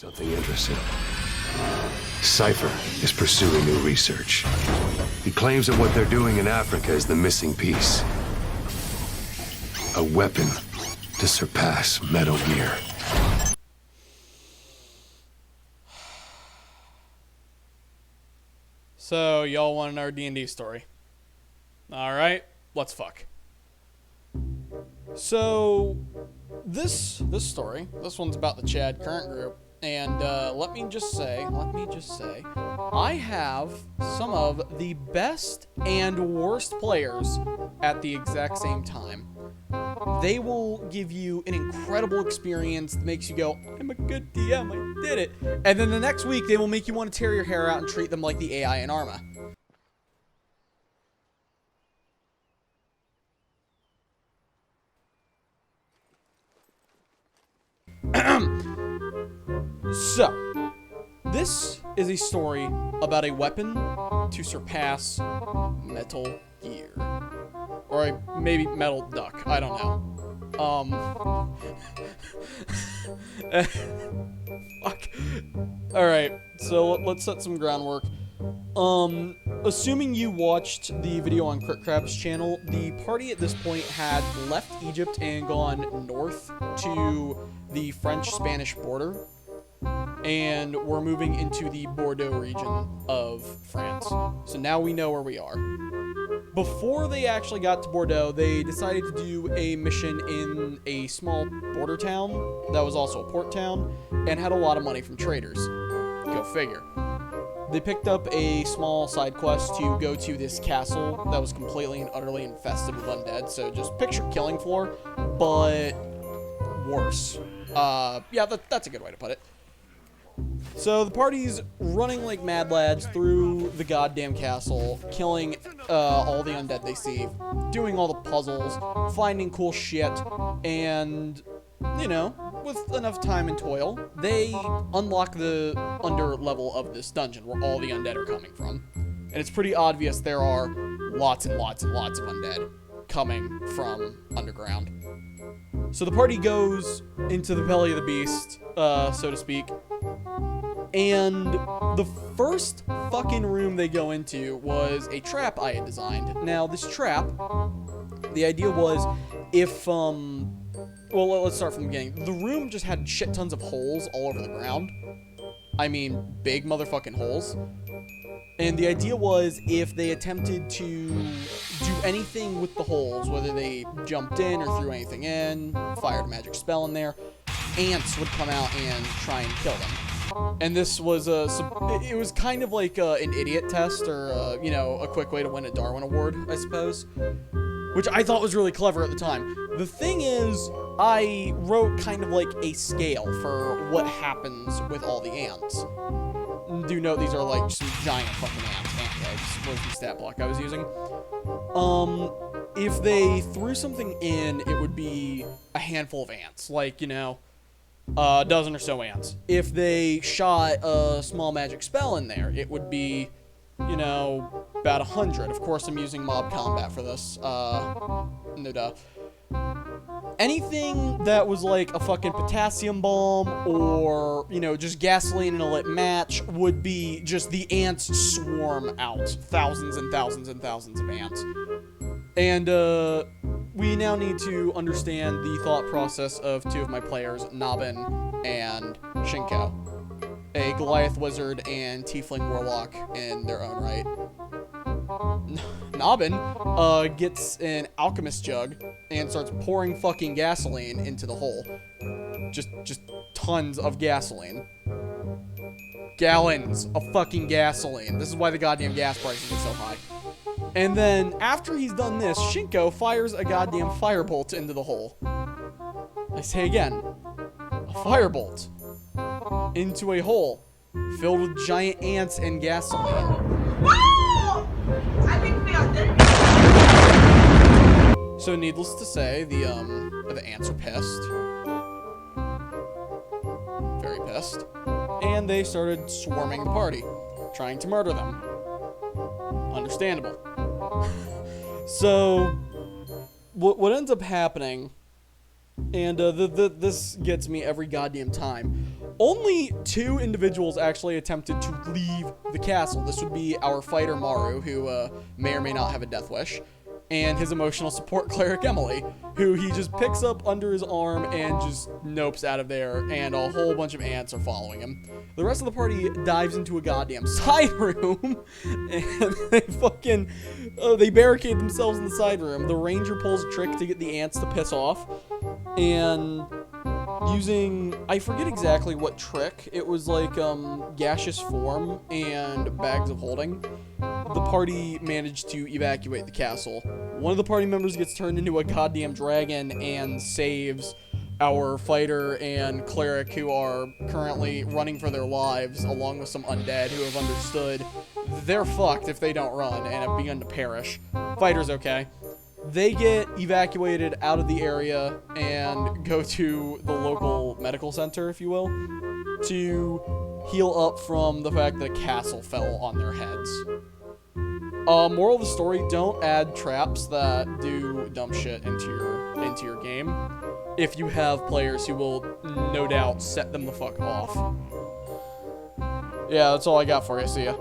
Something interesting. Cypher is pursuing new research. He claims that what they're doing in Africa is the missing piece. A weapon to surpass Metal Gear. So, y'all want to know our D&D story? Alright, let's fuck. So, this story, this one's about the Chad current group, and let me just say, I have some of the best and worst players at the exact same time. They will give you an incredible experience that makes you go, I'm a good DM, I did it. And then the next week, they will make you want to tear your hair out and treat them like the AI in Arma. So, this is a story about a weapon to surpass Metal Gear. Or maybe Metal Duck, I don't know. Fuck. Alright, so let's set some groundwork. Assuming you watched the video on Crit Crab's channel, the party at this point had left Egypt and gone north to the French-Spanish border, and we're moving into the Bordeaux region of France. So now we know where we are. Before they actually got to Bordeaux, they decided to do a mission in a small border town that was also a port town and had a lot of money from traders. Go figure. They picked up a small side quest to go to this castle that was completely and utterly infested with undead. So just picture Killing Floor, but worse. Yeah, that's a good way to put it. So the party's running like mad lads through the goddamn castle, killing all the undead they see, doing all the puzzles, finding cool shit, and, you know, with enough time and toil, they unlock the under level of this dungeon where all the undead are coming from. And it's pretty obvious there are lots and lots and lots of undead coming from underground. So the party goes into the belly of the beast, so to speak, and the first fucking room they go into was a trap I had designed. Now, this trap, the idea was if, well, let's start from the beginning. The room just had shit tons of holes all over the ground. I mean, big motherfucking holes. And the idea was if they attempted to do anything with the holes, whether they jumped in or threw anything in, fired a magic spell in there, ants would come out and try and kill them. And this was it was kind of like an idiot test, or you know, a quick way to win a Darwin Award, I suppose, which I thought was really clever at the time. The thing is, I wrote kind of like a scale for what happens with all the ants. Do note these are like some giant fucking ant eggs was the stat block I was using. If they threw something in, it would be a handful of ants, like, you know, a dozen or so ants. If they shot a small magic spell in there, it would be, you know, about 100. Of course, I'm using mob combat for this. No duh. Anything that was like a fucking potassium bomb or, you know, just gasoline in a lit match would be just the ants swarm out. Thousands and thousands and thousands of ants. And, we now need to understand the thought process of two of my players, Nobin and Shinko. A Goliath Wizard and Tiefling Warlock in their own right. Nobin gets an alchemist jug and starts pouring fucking gasoline into the hole. Just tons of gasoline. Gallons of fucking gasoline. This is why the goddamn gas prices are so high. And then, after he's done this, Shinko fires a goddamn firebolt into the hole. I say again, a firebolt into a hole filled with giant ants and gasoline. So needless to say, the ants are pissed. Very pissed. And they started swarming the party, trying to murder them. Understandable. So, what ends up happening, and this gets me every goddamn time, Only 2 individuals actually attempted to leave the castle. This would be our fighter Maru, who may or may not have a death wish, and his emotional support cleric Emily, who he just picks up under his arm and just nopes out of there, and a whole bunch of ants are following him. The rest of the party dives into a goddamn side room, and they barricade themselves in the side room. The ranger pulls a trick to get the ants to piss off, and using, I forget exactly what trick, it was like gaseous form and bags of holding, the party managed to evacuate the castle. One of the party members gets turned into a goddamn dragon and saves our fighter and cleric, who are currently running for their lives, along with some undead who have understood they're fucked if they don't run and have begun to perish. Fighter's okay. They get evacuated out of the area and go to the local medical center, if you will, to heal up from the fact that a castle fell on their heads. Moral of the story, don't add traps that do dumb shit into your game if you have players who will no doubt set them the fuck off. Yeah, that's all I got for you. See ya.